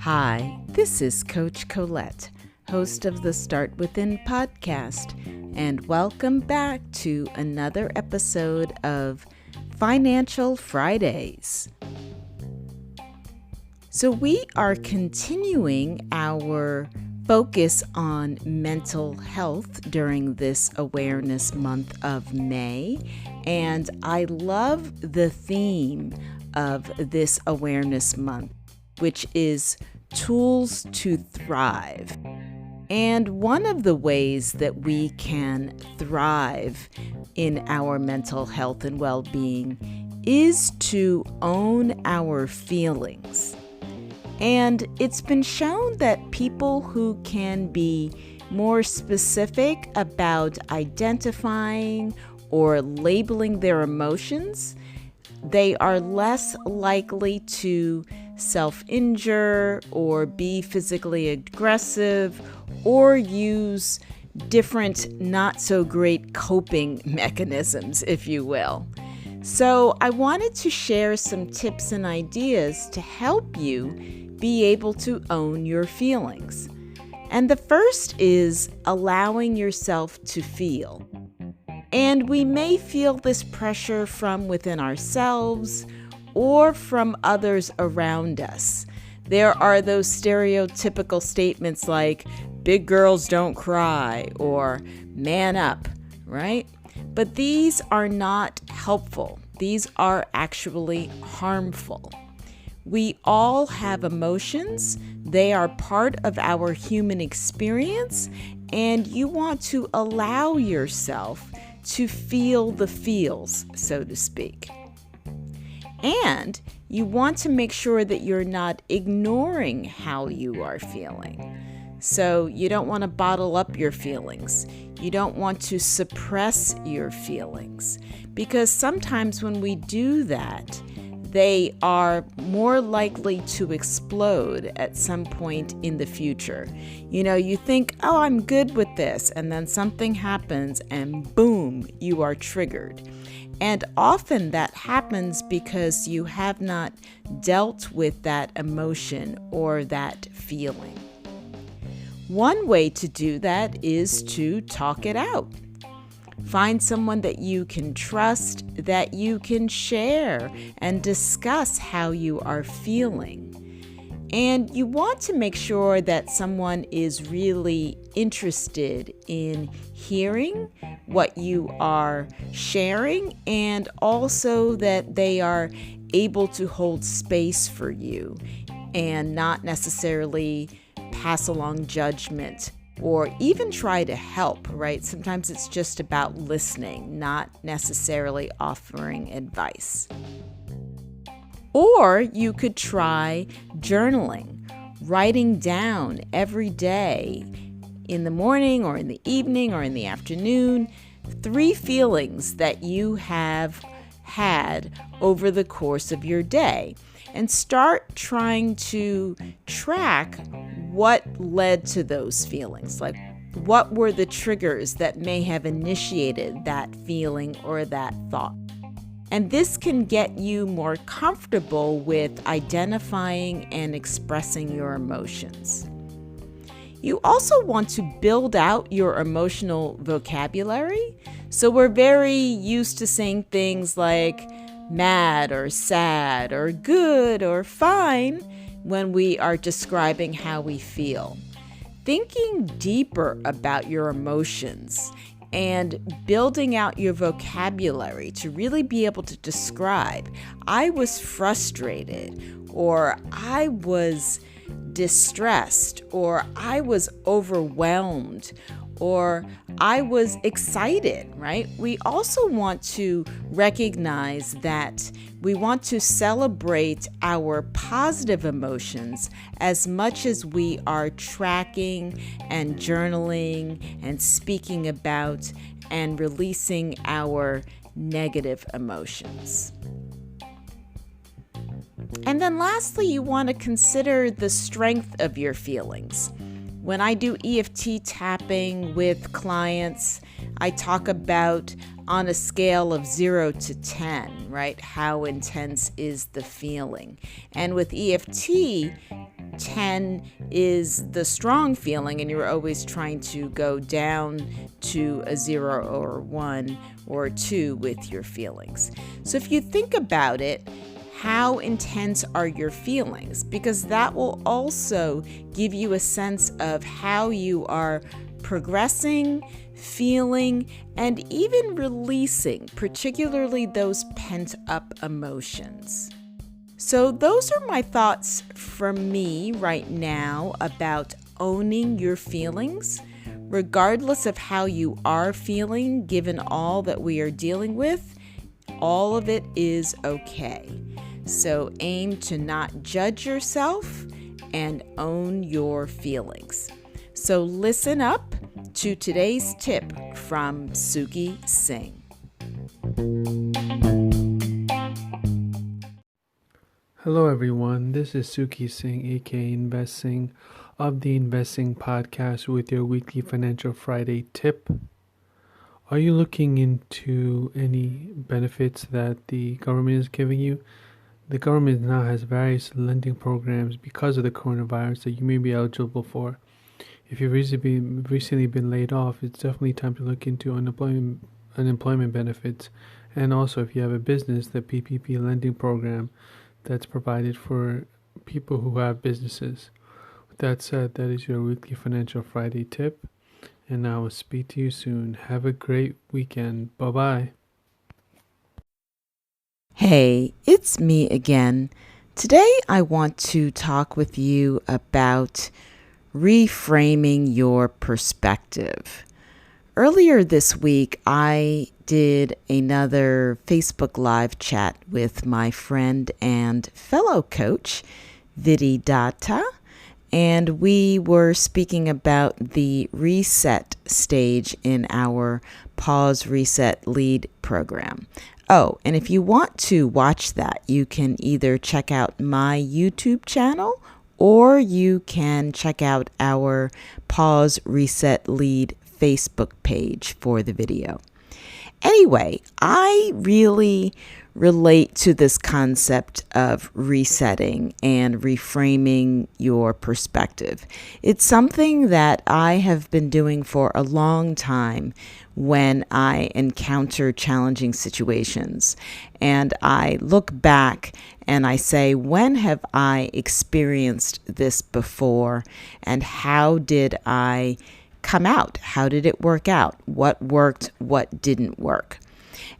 Hi, this is Coach Colette, host of the Start Within podcast, and welcome back to another episode of Financial Fridays. So we are continuing our focus on mental health during this awareness month of May, and I love the theme of this awareness month, which is tools to thrive. And one of the ways that we can thrive in our mental health and well-being is to own our feelings. And it's been shown that people who can be more specific about identifying or labeling their emotions, they are less likely to self-injure or be physically aggressive or use different not so great coping mechanisms, if you will. So I wanted to share some tips and ideas to help you be able to own your feelings. And the first is allowing yourself to feel. And we may feel this pressure from within ourselves or from others around us. There are those stereotypical statements like, big girls don't cry, or man up, right? But these are not helpful. These are actually harmful. We all have emotions. They are part of our human experience, and you want to allow yourself to feel the feels, so to speak. And you want to make sure that you're not ignoring how you are feeling. So you don't want to bottle up your feelings. You don't want to suppress your feelings, because sometimes when we do that, they are more likely to explode at some point in the future. You know, you think, oh, I'm good with this, and then something happens and boom, you are triggered. And often that happens because you have not dealt with that emotion or that feeling. One way to do that is to talk it out. Find someone that you can trust, that you can share and discuss how you are feeling. And you want to make sure that someone is really interested in hearing what you are sharing, and also that they are able to hold space for you and not necessarily pass along judgment or even try to help, right? Sometimes it's just about listening, not necessarily offering advice. Or you could try journaling, writing down every day, in the morning or in the evening or in the afternoon, 3 feelings that you have had over the course of your day. And start trying to track what led to those feelings. Like, what were the triggers that may have initiated that feeling or that thought? And this can get you more comfortable with identifying and expressing your emotions. You also want to build out your emotional vocabulary. So we're very used to saying things like mad or sad or good or fine when we are describing how we feel. Thinking deeper about your emotions and building out your vocabulary to really be able to describe, I was frustrated, or I was distressed, or I was overwhelmed, or I was excited, right? We also want to recognize that we want to celebrate our positive emotions as much as we are tracking and journaling and speaking about and releasing our negative emotions. And then lastly, you want to consider the strength of your feelings. When I do EFT tapping with clients, I talk about on a scale of 0 to 10, right? How intense is the feeling? And with EFT, 10 is the strong feeling, and you're always trying to go down to a 0 or 1 or 2 with your feelings. So if you think about it, how intense are your feelings? Because that will also give you a sense of how you are progressing, feeling, and even releasing, particularly those pent-up emotions. So those are my thoughts from me right now about owning your feelings, regardless of how you are feeling, given all that we are dealing with. All of it is okay. So aim to not judge yourself and own your feelings. So listen up to today's tip from Singh. Hello everyone, this is Singh, aka Investing, of the Investing Podcast with your weekly Financial Friday tip. Are you looking into any benefits that the government is giving you? The government now has various lending programs because of the coronavirus that you may be eligible for. If you've recently been laid off, it's definitely time to look into unemployment benefits. And also, if you have a business, the PPP lending program that's provided for people who have businesses. With that said, that is your weekly Financial Friday tip, and I will speak to you soon. Have a great weekend. Bye-bye. Hey, it's me again. Today I want to talk with you about reframing your perspective. Earlier this week, I did another Facebook Live chat with my friend and fellow coach, Vidhi Datta, and we were speaking about the reset stage in our Pause, Reset, Lead program. Oh, and if you want to watch that, you can either check out my YouTube channel or you can check out our Pause, Reset, Lead Facebook page for the video. Anyway, I really relate to this concept of resetting and reframing your perspective. It's something that I have been doing for a long time when I encounter challenging situations. And I look back and I say, when have I experienced this before? And how did I come out? How did it work out? What worked? What didn't work?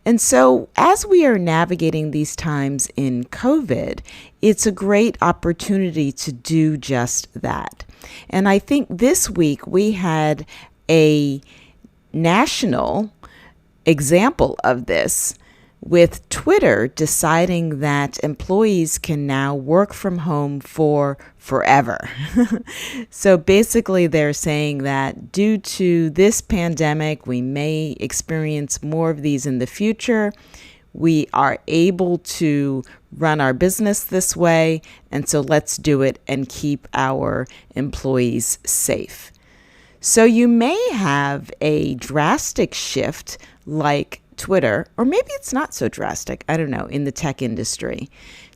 And so as we are navigating these times in COVID, it's a great opportunity to do just that. And I think this week we had a national example of this, with Twitter deciding that employees can now work from home for forever. So basically they're saying that due to this pandemic, we may experience more of these in the future. We are able to run our business this way, and so let's do it and keep our employees safe. So you may have a drastic shift like Twitter, or maybe it's not so drastic, I don't know, in the tech industry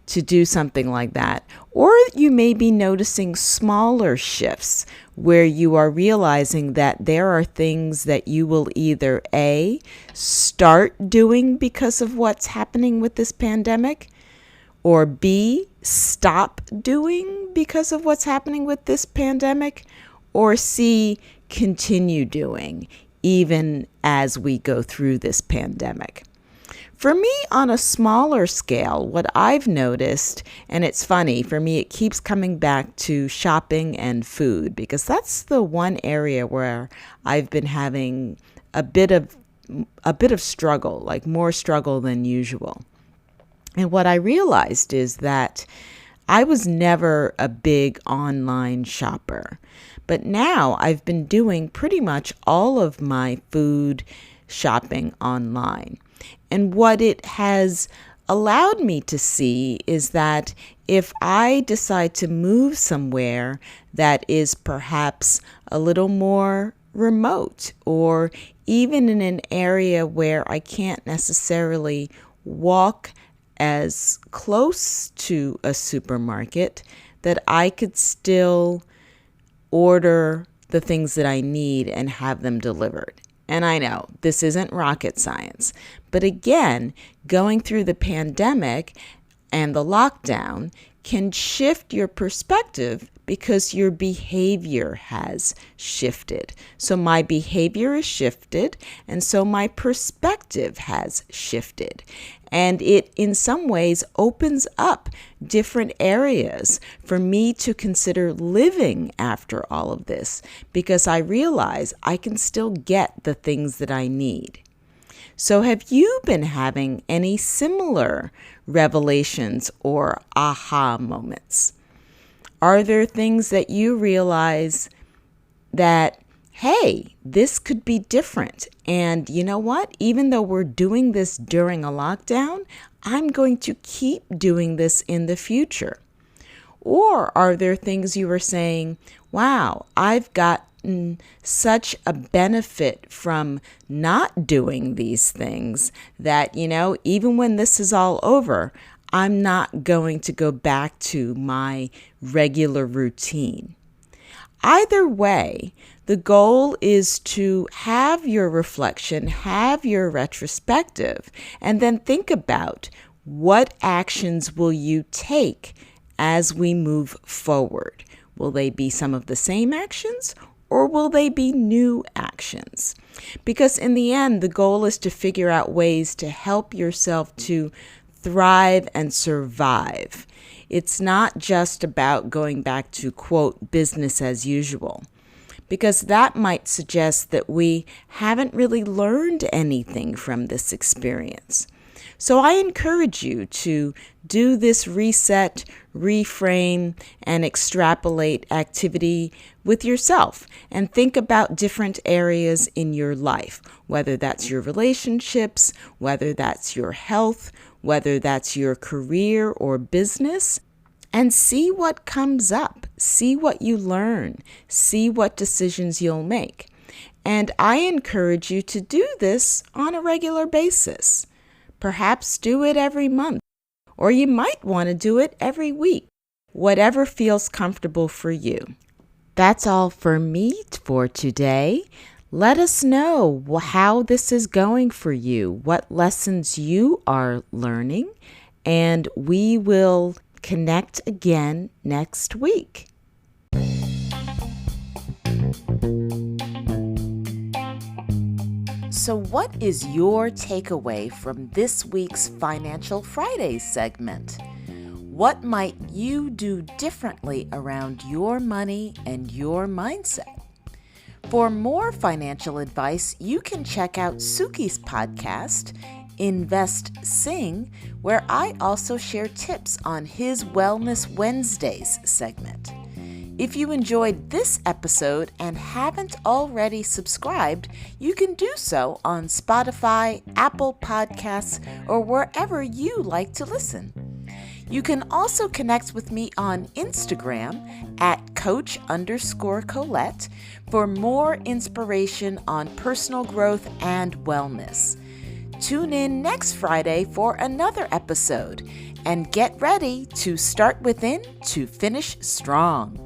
to do something like that. Or you may be noticing smaller shifts where you are realizing that there are things that you will either A, start doing because of what's happening with this pandemic, or B, stop doing because of what's happening with this pandemic, or C, continue doing even as we go through this pandemic. For me, on a smaller scale, what I've noticed, and it's funny, for me, it keeps coming back to shopping and food, because that's the one area where I've been having a bit of struggle, like more struggle than usual. And what I realized is that I was never a big online shopper, but now I've been doing pretty much all of my food shopping online. And what it has allowed me to see is that if I decide to move somewhere that is perhaps a little more remote, or even in an area where I can't necessarily walk as close to a supermarket, that I could still order the things that I need and have them delivered. And I know this isn't rocket science, but again, going through the pandemic and the lockdown can shift your perspective because your behavior has shifted. So my behavior is shifted, and so my perspective has shifted. And it, in some ways, opens up different areas for me to consider living after all of this, because I realize I can still get the things that I need. So have you been having any similar revelations or aha moments? Are there things that you realize that, hey, this could be different? And you know what? Even though we're doing this during a lockdown, I'm going to keep doing this in the future. Or are there things you are saying, wow, I've gotten such a benefit from not doing these things that, even when this is all over, I'm not going to go back to my regular routine. Either way, the goal is to have your reflection, have your retrospective, and then think about what actions will you take as we move forward. Will they be some of the same actions, or will they be new actions? Because in the end, the goal is to figure out ways to help yourself to thrive and survive. It's not just about going back to, quote, business as usual, because that might suggest that we haven't really learned anything from this experience. So I encourage you to do this reset, reframe, and extrapolate activity with yourself and think about different areas in your life, whether that's your relationships, whether that's your health, whether that's your career or business, and see what comes up, see what you learn, see what decisions you'll make. And I encourage you to do this on a regular basis. Perhaps do it every month, or you might want to do it every week, whatever feels comfortable for you. That's all for me for today. Let us know how this is going for you, what lessons you are learning, and we will connect again next week. So what is your takeaway from this week's Financial Fridays segment? What might you do differently around your money and your mindset? For more financial advice, you can check out Suki's podcast, Invest Singh, where I also share tips on his Wellness Wednesdays segment. If you enjoyed this episode and haven't already subscribed, you can do so on Spotify, Apple Podcasts, or wherever you like to listen. You can also connect with me on Instagram at Coach_Colette for more inspiration on personal growth and wellness. Tune in next Friday for another episode and get ready to start within to finish strong.